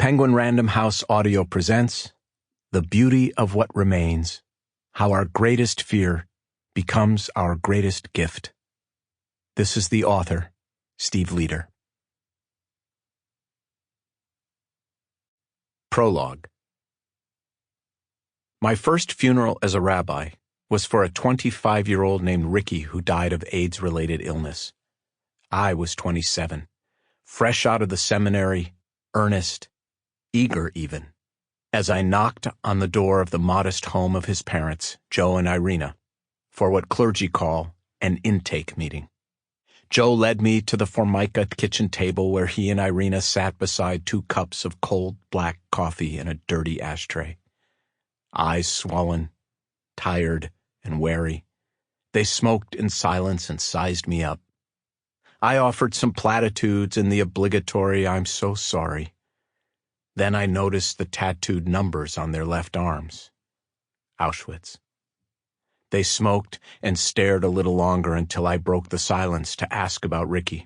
Penguin Random House Audio presents The Beauty of What Remains, How Our Greatest Fear Becomes Our Greatest Gift. This is the author, Steve Leader. Prologue. My first funeral as a rabbi was for a 25-year-old named Ricky who died of AIDS-related illness. I was 27, fresh out of the seminary, earnest, eager even, as I knocked on the door of the modest home of his parents, Joe and Irina, for what clergy call an intake meeting. Joe led me to the Formica kitchen table where he and Irina sat beside 2 cups of cold black coffee in a dirty ashtray. Eyes swollen, tired, and wary, they smoked in silence and sized me up. I offered some platitudes and the obligatory "I'm so sorry." Then I noticed the tattooed numbers on their left arms. Auschwitz. They smoked and stared a little longer until I broke the silence to ask about Ricky.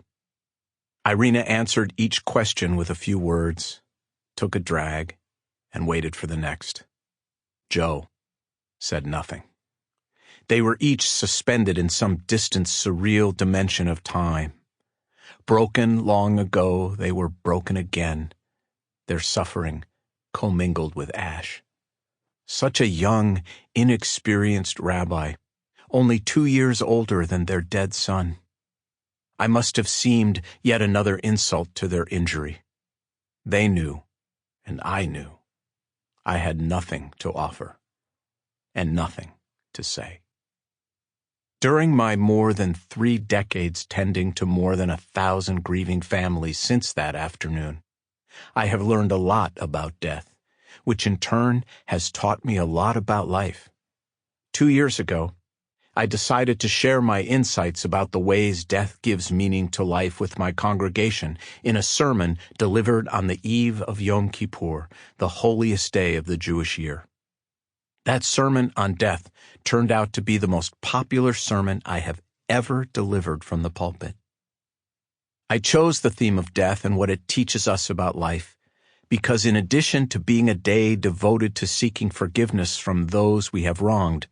Irina answered each question with a few words, took a drag, and waited for the next. Joe said nothing. They were each suspended in some distant, surreal dimension of time. Broken long ago, they were broken again, their suffering commingled with ash. Such a young, inexperienced rabbi, only 2 years older than their dead son. I must have seemed yet another insult to their injury. They knew, and I knew, I had nothing to offer, and nothing to say. During my more than 3 decades tending to more than 1,000 grieving families since that afternoon, I have learned a lot about death, which in turn has taught me a lot about life. 2 years ago, I decided to share my insights about the ways death gives meaning to life with my congregation in a sermon delivered on the eve of Yom Kippur, the holiest day of the Jewish year. That sermon on death turned out to be the most popular sermon I have ever delivered from the pulpit. I chose the theme of death and what it teaches us about life because in addition to being a day devoted to seeking forgiveness from those we have wronged,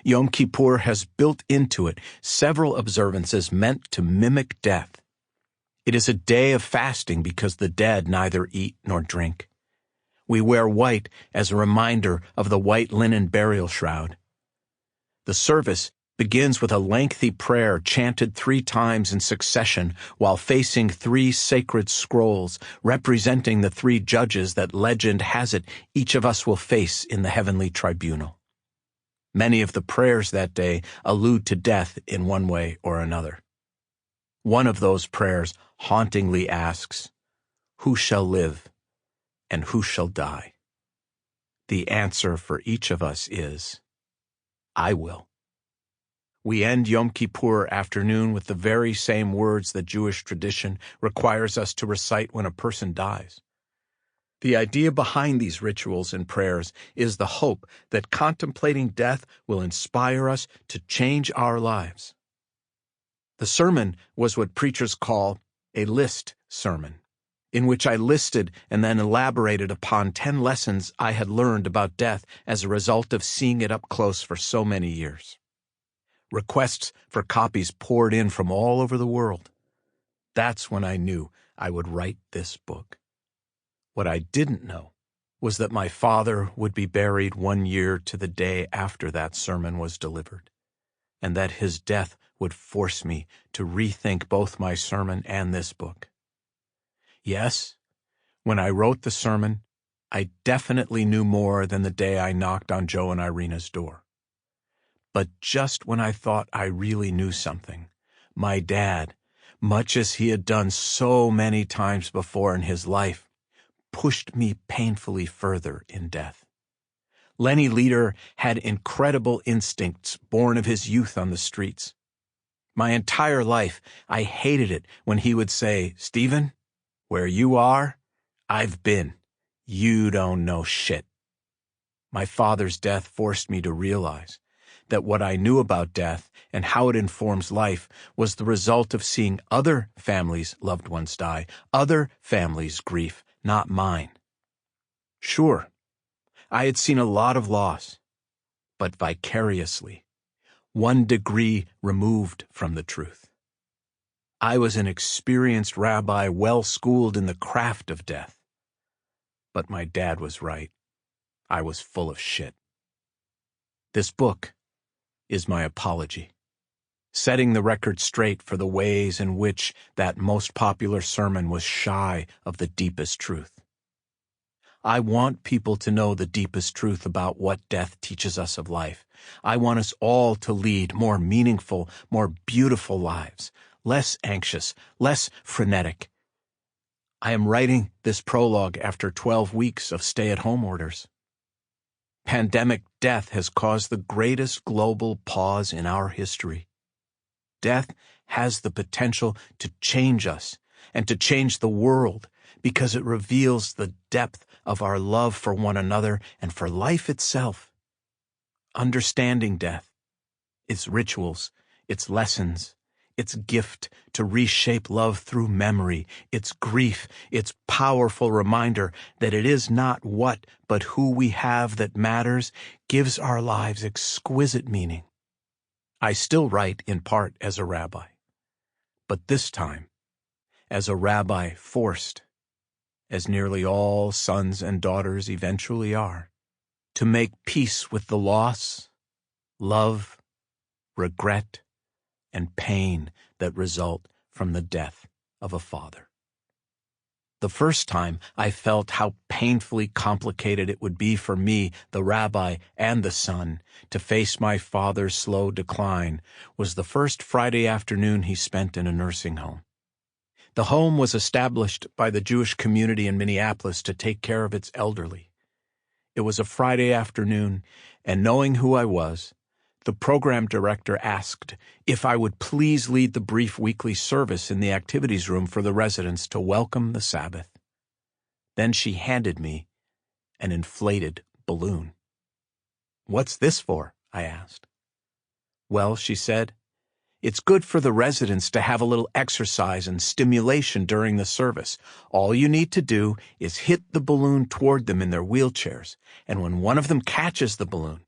Yom Kippur has built into it several observances meant to mimic death. It is a day of fasting because the dead neither eat nor drink. We wear white as a reminder of the white linen burial shroud. The service begins with a lengthy prayer chanted 3 times in succession while facing 3 sacred scrolls representing the 3 judges that legend has it each of us will face in the heavenly tribunal. Many of the prayers that day allude to death in one way or another. One of those prayers hauntingly asks, "Who shall live and who shall die?" The answer for each of us is, "I will." We end Yom Kippur afternoon with the very same words that Jewish tradition requires us to recite when a person dies. The idea behind these rituals and prayers is the hope that contemplating death will inspire us to change our lives. The sermon was what preachers call a list sermon, in which I listed and then elaborated upon 10 lessons I had learned about death as a result of seeing it up close for so many years. Requests for copies poured in from all over the world. That's when I knew I would write this book. What I didn't know was that my father would be buried 1 year to the day after that sermon was delivered, and that his death would force me to rethink both my sermon and this book. Yes, when I wrote the sermon, I definitely knew more than the day I knocked on Joe and Irina's door. But just when I thought I really knew something, my dad, much as he had done so many times before in his life, pushed me painfully further in death. Lenny Leader had incredible instincts born of his youth on the streets. My entire life, I hated it when he would say, "Stephen, where you are, I've been. You don't know shit." My father's death forced me to realize that what I knew about death and how it informs life was the result of seeing other families' loved ones die, other families' grief, not mine. Sure, I had seen a lot of loss, but vicariously, 1 degree removed from the truth. I was an experienced rabbi, well-schooled in the craft of death. But my dad was right. I was full of shit. This book is my apology, setting the record straight for the ways in which that most popular sermon was shy of the deepest truth. I want people to know the deepest truth about what death teaches us of life. I want us all to lead more meaningful, more beautiful lives, less anxious, less frenetic. I am writing this prologue after 12 weeks of stay-at-home orders. Pandemic death has caused the greatest global pause in our history. Death has the potential to change us and to change the world because it reveals the depth of our love for one another and for life itself. Understanding death, its rituals, its lessons, its gift to reshape love through memory, its grief, its powerful reminder that it is not what but who we have that matters, gives our lives exquisite meaning. I still write in part as a rabbi, but this time as a rabbi forced, as nearly all sons and daughters eventually are, to make peace with the loss, love, regret, and pain that result from the death of a father. The first time I felt how painfully complicated it would be for me, the rabbi and the son, to face my father's slow decline was the first Friday afternoon he spent in a nursing home. The home was established by the Jewish community in Minneapolis to take care of its elderly. It was a Friday afternoon, and knowing who I was, the program director asked if I would please lead the brief weekly service in the activities room for the residents to welcome the Sabbath. Then she handed me an inflated balloon. "What's this for?" I asked. "Well," she said, "it's good for the residents to have a little exercise and stimulation during the service. All you need to do is hit the balloon toward them in their wheelchairs, and when one of them catches the balloon,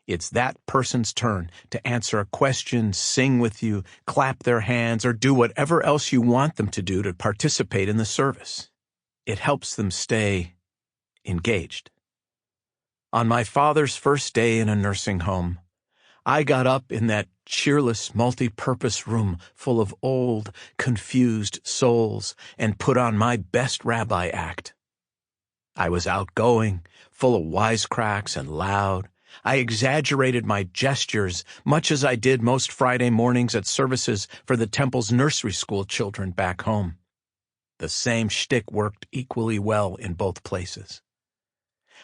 it's that person's turn to answer a question, sing with you, clap their hands, or do whatever else you want them to do to participate in the service. It helps them stay engaged." On my father's first day in a nursing home, I got up in that cheerless, multi-purpose room full of old, confused souls and put on my best rabbi act. I was outgoing, full of wisecracks and loud. I exaggerated my gestures, much as I did most Friday mornings at services for the temple's nursery school children back home. The same shtick worked equally well in both places.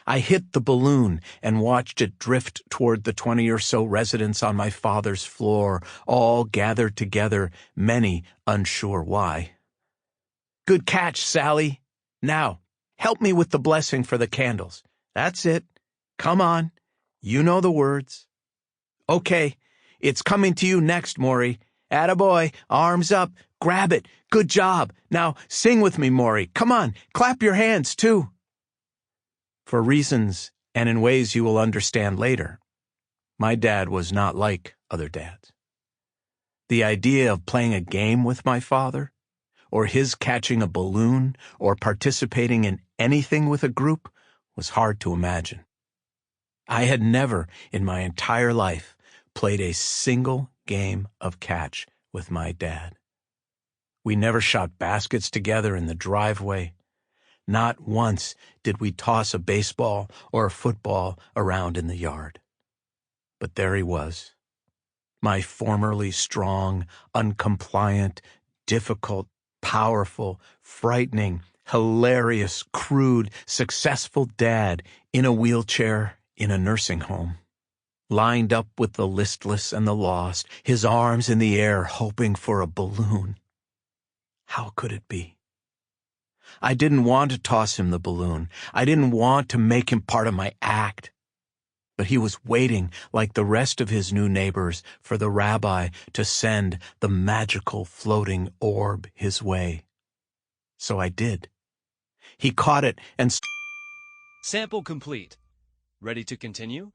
I hit the balloon and watched it drift toward the 20 or so residents on my father's floor, all gathered together, many unsure why. "Good catch, Sally. Now, help me with the blessing for the candles. That's it. Come on. You know the words." "Okay, it's coming to you next, Maury. Attaboy, arms up, grab it. Good job. Now, sing with me, Maury. Come on, clap your hands, too." For reasons and in ways you will understand later, my dad was not like other dads. The idea of playing a game with my father, or his catching a balloon, or participating in anything with a group was hard to imagine. I had never, in my entire life, played a single game of catch with my dad. We never shot baskets together in the driveway. Not once did we toss a baseball or a football around in the yard. But there he was, my formerly strong, uncompliant, difficult, powerful, frightening, hilarious, crude, successful dad in a wheelchair in a nursing home, lined up with the listless and the lost, his arms in the air hoping for a balloon. How could it be? I didn't want to toss him the balloon. I didn't want to make him part of my act. But he was waiting, like the rest of his new neighbors, for the rabbi to send the magical floating orb his way. So I did. He caught it and Sample complete. Ready to continue?